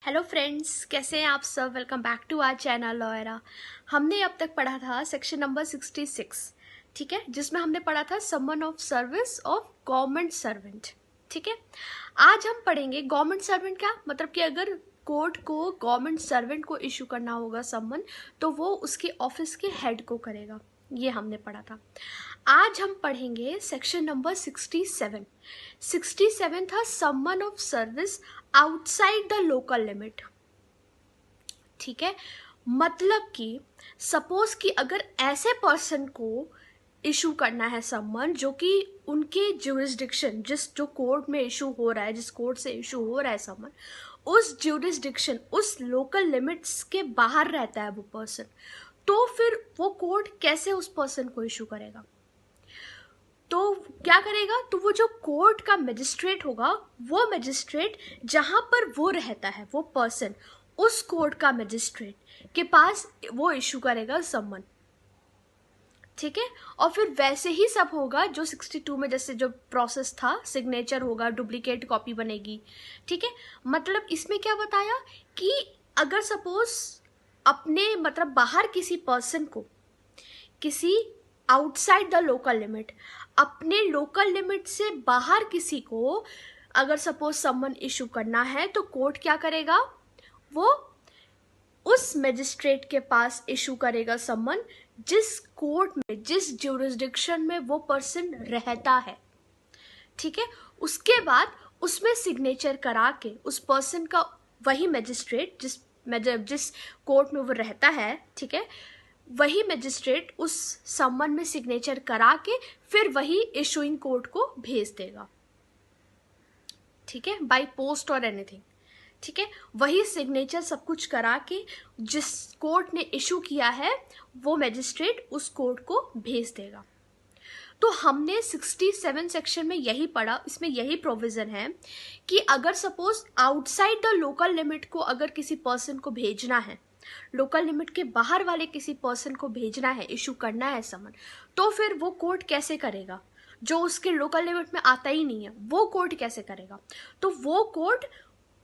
Hello friends, कैसे हैं आप सब। Welcome back to our channel लॉयरा। हमने अब तक पढ़ा था सेक्शन नंबर 66, ठीक है, जिसमें हमने पढ़ा था summon of service of government servant. ठीक है, आज हम पढ़ेंगे गवर्नमेंट सर्वेंट का मतलब कि अगर कोर्ट को गवर्नमेंट सर्वेंट को इशू करना होगा समन, तो वो उसके ऑफिस के हेड को करेगा। ये हमने पढ़ा था। आज हम पढ़ेंगे सेक्शन नंबर 67। 67 था summon of service outside the local limit. ठीक है, मतलब कि सपोज कि अगर ऐसे पर्सन को इशू करना है समन जो कि उनके ज्यूरिसडिक्शन, जो कोर्ट में इशू हो रहा है, जिस कोर्ट से इशू हो रहा है समन, उस ज्यूरिसडिक्शन, उस लोकल लिमिट्स के बाहर रहता है वो पर्सन, तो फिर वो कोर्ट कैसे उस पर्सन को इशू करेगा। तो क्या करेगा, तो वो जो कोर्ट का मजिस्ट्रेट होगा, वो मजिस्ट्रेट जहां पर वो रहता है, वो पर्सन, उस कोर्ट का मजिस्ट्रेट के पास वो इशू करेगा समन। ठीक है, और फिर वैसे ही सब होगा जो 62 में जैसे जो प्रोसेस था, सिग्नेचर होगा, डुप्लीकेट कॉपी बनेगी। ठीक है, मतलब इसमें क्या बताया कि अगर सपोज अपने मतलब बाहर किसी पर्सन को, किसी आउटसाइड द लोकल लिमिट, अपने लोकल लिमिट से बाहर किसी को अगर सपोज समन इशू करना है, तो कोर्ट क्या करेगा, वो उस मजिस्ट्रेट के पास इशू करेगा समन जिस कोर्ट में, जिस ज्यूरिसडिक्शन में वो पर्सन रहता है। ठीक है, उसके बाद उसमें सिग्नेचर करा के उस पर्सन का, वही मजिस्ट्रेट जिस कोर्ट में वो रहता है, ठीक है, वही मजिस्ट्रेट उस समन में सिग्नेचर करा के फिर वही इशूइंग कोर्ट को भेज देगा। ठीक है, बाय पोस्ट और एनीथिंग। ठीक है, वही सिग्नेचर सब कुछ करा के जिस कोर्ट ने इशू किया है, वो मजिस्ट्रेट उस कोर्ट को भेज देगा। तो हमने 67 सेक्शन में यही पढ़ा, इसमें यही प्रोविजन है कि अगर suppose outside the local limit को अगर किसी पर्सन को भेजना है, लोकल लिमिट के बाहर वाले किसी पर्सन को भेजना है, इशू करना है समन, तो फिर वो कोर्ट कैसे करेगा, जो उसके लोकल लिमिट में आता ही नहीं है, वो कोर्ट कैसे करेगा। तो वो कोर्ट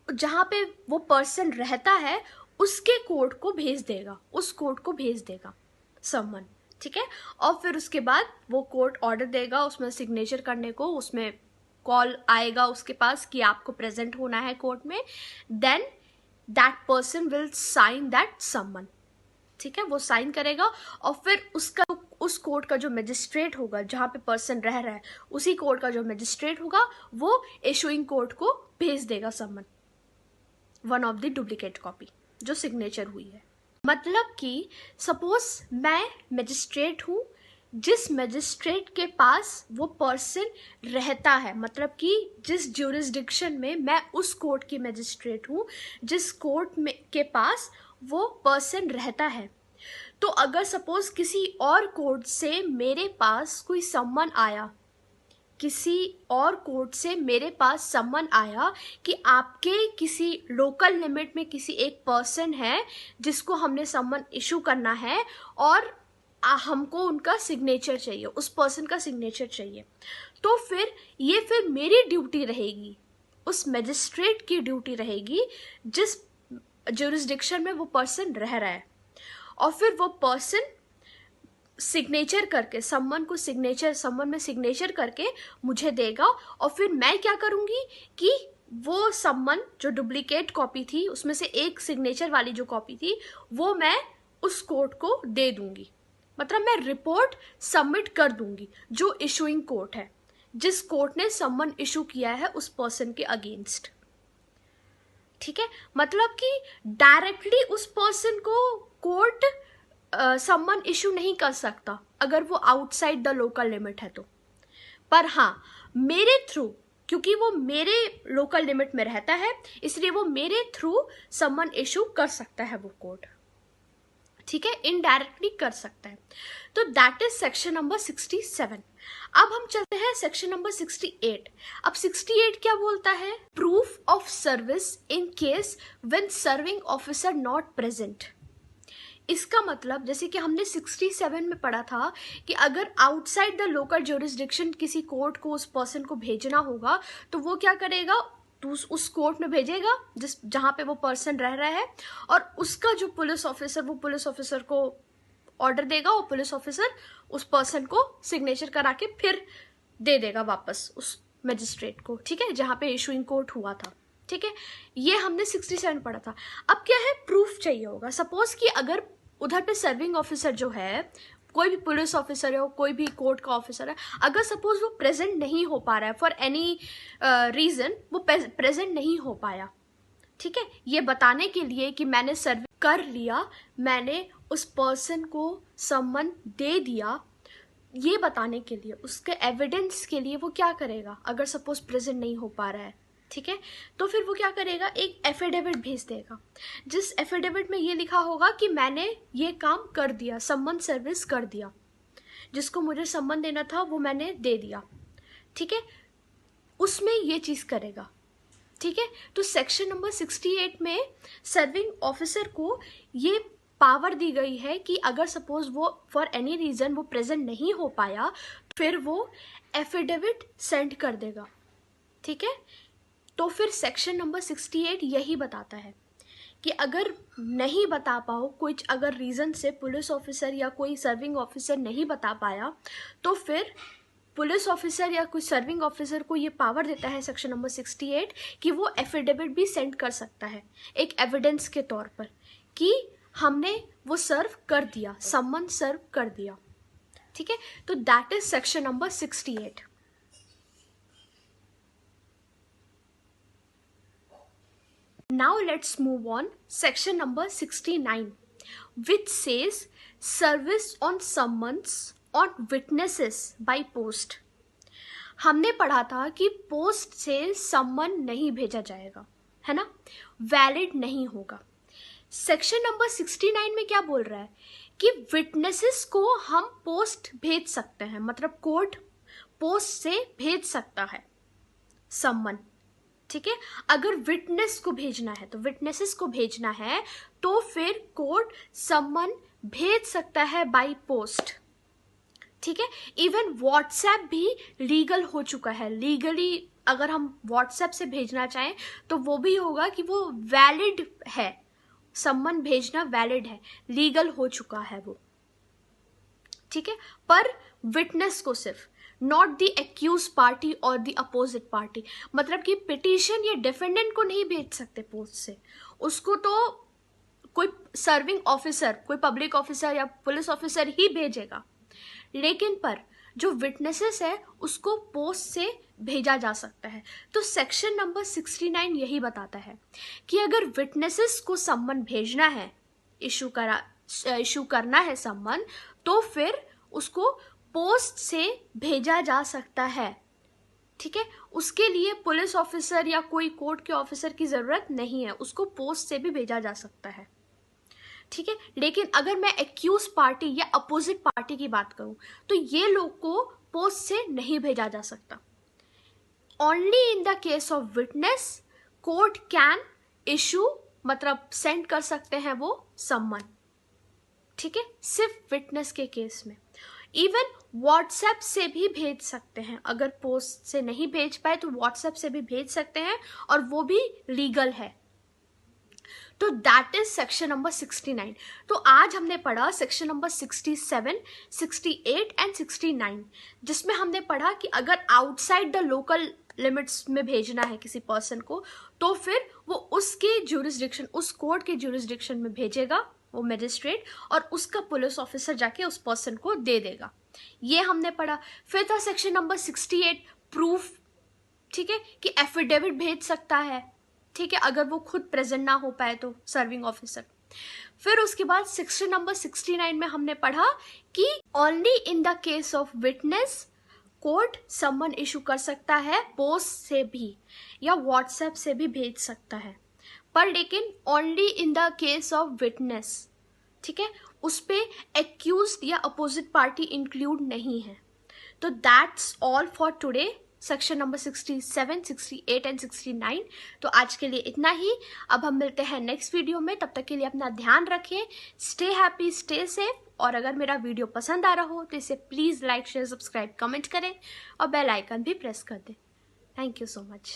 जहां पे वो पर्सन रहता है, उसके कोर्ट को भेज देगा, उस कोर्ट को भेज देगा समन। ठीक है, और फिर उसके बाद वो कोर्ट ऑर्डर देगा उसमें सिग्नेचर करने को, उसमें कॉल आएगा उसके पास कि आपको प्रेजेंट होना है कोर्ट में, then that person will sign that summon. ठीक है, वो साइन करेगा और फिर उसका, उस कोर्ट का जो मजिस्ट्रेट होगा जहां पे पर्सन रह रहा है, उसी कोर्ट का जो मजिस्ट्रेट होगा वो इशूइंग कोर्ट को भेज देगा summon, one of the duplicate copy जो सिग्नेचर हुई है। मतलब कि सपोज मैं मजिस्ट्रेट हूं, जिस मजिस्ट्रेट के पास वो पर्सन रहता है, मतलब कि जिस ज्यूरिसडिक्शन में मैं उस कोर्ट की मजिस्ट्रेट हूँ, जिस कोर्ट में के पास वो पर्सन रहता है, तो अगर सपोज किसी और कोर्ट से मेरे पास कोई सम्मन आया, किसी और कोर्ट से मेरे पास सम्मन आया कि आपके किसी लोकल लिमिट में किसी एक पर्सन है जिसको हमने सम्मन इशू करना है और हमको उनका सिग्नेचर चाहिए, उस पर्सन का सिग्नेचर चाहिए, तो फिर मेरी ड्यूटी रहेगी, उस मजिस्ट्रेट की ड्यूटी रहेगी जिस ज्यूरिसडिक्शन में वो पर्सन रह रहा है, और फिर वो पर्सन सिग्नेचर करके, सम्मन में सिग्नेचर करके मुझे देगा, और फिर मैं क्या करूंगी कि वो सम्मन जो डुप्लीकेट कॉपी थी, उसमें से एक सिग्नेचर वाली जो कॉपी थी, वो मैं उस कोर्ट को दे दूंगी। मतलब मैं रिपोर्ट सबमिट कर दूंगी जो इशूइंग कोर्ट है, जिस कोर्ट ने सम्मन इशू किया है उस पर्सन के अगेंस्ट। ठीक है, मतलब कि डायरेक्टली उस पर्सन को कोर्ट सम्मन इशू नहीं कर सकता अगर वो आउटसाइड द लोकल लिमिट है तो, पर हाँ मेरे थ्रू, क्योंकि वो मेरे लोकल लिमिट में रहता है, इसलिए वो मेरे थ्रू सम्मन इशू कर सकता है वो कोर्ट। ठीक है, इनडायरेक्टली कर सकता है। तो दैट इज सेक्शन नंबर 67। अब हम चलते हैं सेक्शन नंबर 68। अब 68 क्या बोलता है, proof of service in case when serving officer not present. इसका मतलब जैसे कि हमने 67 में पढ़ा था कि अगर आउटसाइड द लोकल ज्यूरिसडिक्शन किसी कोर्ट को उस पर्सन को भेजना होगा, तो वो क्या करेगा, तो उस कोर्ट में भेजेगा जहाँ पे वो पर्सन रह रहा है, और उसका जो पुलिस ऑफिसर, वो पुलिस ऑफिसर को ऑर्डर देगा, वो पुलिस ऑफिसर उस पर्सन को सिग्नेचर करा के फिर दे देगा वापस उस मजिस्ट्रेट को, ठीक है, जहाँ पे इशूइंग कोर्ट हुआ था, ठीक है। ये हमने 67 पढ़ा था। अब क्या है, प्रूफ चाहिए होगा। सपोज कि अगर उधर पे सर्विंग ऑफिसर जो है, कोई भी पुलिस ऑफिसर है, कोई भी कोर्ट का ऑफिसर है, अगर सपोज वो प्रेजेंट नहीं हो पा रहा है फॉर एनी रीजन, वो प्रेजेंट नहीं हो पाया, ठीक है, ये बताने के लिए कि मैंने सर्व कर लिया, मैंने उस पर्सन को सम्मन दे दिया, ये बताने के लिए, उसके एविडेंस के लिए वो क्या करेगा, अगर सपोज प्रेजेंट नहीं हो पा रहा है, ठीक है, तो फिर वो क्या करेगा, एक एफिडेविट भेज देगा, जिस एफिडेविट में ये लिखा होगा कि मैंने ये काम कर दिया, सम्मन सर्विस कर दिया, जिसको मुझे सम्मन देना था वो मैंने दे दिया, ठीक है, उसमें ये चीज करेगा, ठीक है। तो सेक्शन नंबर 68 में सर्विंग ऑफिसर को ये पावर दी गई है कि अगर सपोज वो फॉर एनी रीजन वो प्रेजेंट नहीं हो पाया, फिर वो एफिडेविट सेंड कर देगा, ठीक है। तो फिर सेक्शन नंबर 68 यही बताता है कि अगर नहीं बता पाओ, कुछ अगर रीजन से पुलिस ऑफिसर या कोई सर्विंग ऑफिसर नहीं बता पाया, तो फिर पुलिस ऑफिसर या कोई सर्विंग ऑफिसर को ये पावर देता है सेक्शन नंबर 68 कि वो एफिडेविट भी सेंड कर सकता है एक एविडेंस के तौर पर कि हमने वो सर्व कर दिया, सम्मन सर्व कर दिया, ठीक है। तो that is section number 68। Now let's move on section number 69, which says service on summons on witnesses by post। हमने पढ़ा था कि पोस्ट से सम्मन नहीं भेजा जाएगा, है ना, वैलिड नहीं होगा। सेक्शन नंबर 69 में क्या बोल रहा है कि विटनेसेस को हम पोस्ट भेज सकते हैं, मतलब कोर्ट पोस्ट से भेज सकता है सम्मन, ठीक है। अगर विटनेस को भेजना है, तो विटनेसेस को भेजना है तो फिर कोर्ट सम्मन भेज सकता है बाय पोस्ट, ठीक है। इवन व्हाट्सएप भी लीगल हो चुका है, लीगली अगर हम व्हाट्सएप से भेजना चाहें तो वो भी होगा कि वो वैलिड है, सम्मन भेजना वैलिड है, लीगल हो चुका है वो, ठीक है। पर विटनेस को सिर्फ, नॉट द एक्यूज पार्टी और द अपोजिट पार्टी, मतलब कि पिटीशन या डिफेंडेंट को नहीं भेज सकते पोस्ट से, उसको तो कोई सर्विंग ऑफिसर, कोई पब्लिक ऑफिसर या पुलिस ऑफिसर ही भेजेगा, लेकिन पर जो विटनेसेस है उसको पोस्ट से भेजा जा सकता है। तो सेक्शन नंबर 69 यही बताता है कि अगर विटनेसेस को सम्मन भेजना है, इशू करना है सम्मन, तो फिर उसको पोस्ट से भेजा जा सकता है, ठीक है। उसके लिए पुलिस ऑफिसर या कोई कोर्ट के ऑफिसर की जरूरत नहीं है, उसको पोस्ट से भी भेजा जा सकता है, ठीक है। लेकिन अगर मैं एक्यूज पार्टी या अपोजिट पार्टी की बात करूं तो ये लोग को पोस्ट से नहीं भेजा जा सकता। Only in the case of witness court can issue, मतलब सेंड कर सकते हैं वो सम्मन, ठीक है, सिर्फ विटनेस के केस में। इवन व्हाट्सएप से भी भेज सकते हैं, अगर पोस्ट से नहीं भेज पाए तो व्हाट्सएप से भी भेज सकते हैं, और वो भी लीगल है। तो दैट इज सेक्शन नंबर 69। तो आज हमने पढ़ा सेक्शन नंबर 67, 68 एंड 69, जिसमें हमने पढ़ा कि अगर आउटसाइड द लोकल लिमिट्स में भेजना है किसी पर्सन को, तो फिर वो उसके ज्यूरिसडिक्शन, उस कोर्ट के ज्यूरिसडिक्शन में भेजेगा वो मजिस्ट्रेट, और उसका पुलिस ऑफिसर जाके उस पर्सन को दे देगा, ये हमने पढ़ा। फिर था सेक्शन नंबर 68 प्रूफ, ठीक है, कि एफिडेविट भेज सकता है, ठीक है, अगर वो खुद प्रेजेंट ना हो पाए तो सर्विंग ऑफिसर। फिर उसके बाद सेक्शन नंबर 69 में हमने पढ़ा कि only in the case of witness court सम्मन इशू कर सकता है, पोस्ट से भी या व्हाट्सएप से भी भेज सकता है, पर लेकिन only in the case of witness, ठीक है, उस पे एक्यूज्ड या अपोजिट पार्टी इंक्लूड नहीं है। तो that's all for today, section number 67, 68 and 69। तो आज के लिए इतना ही, अब हम मिलते हैं नेक्स्ट वीडियो में, तब तक के लिए अपना ध्यान रखें, स्टे हैप्पी, स्टे सेफ, और अगर मेरा वीडियो पसंद आ रहा हो तो इसे please like, share, subscribe, comment करें और बेल आइकन भी प्रेस कर दें। Thank you so much.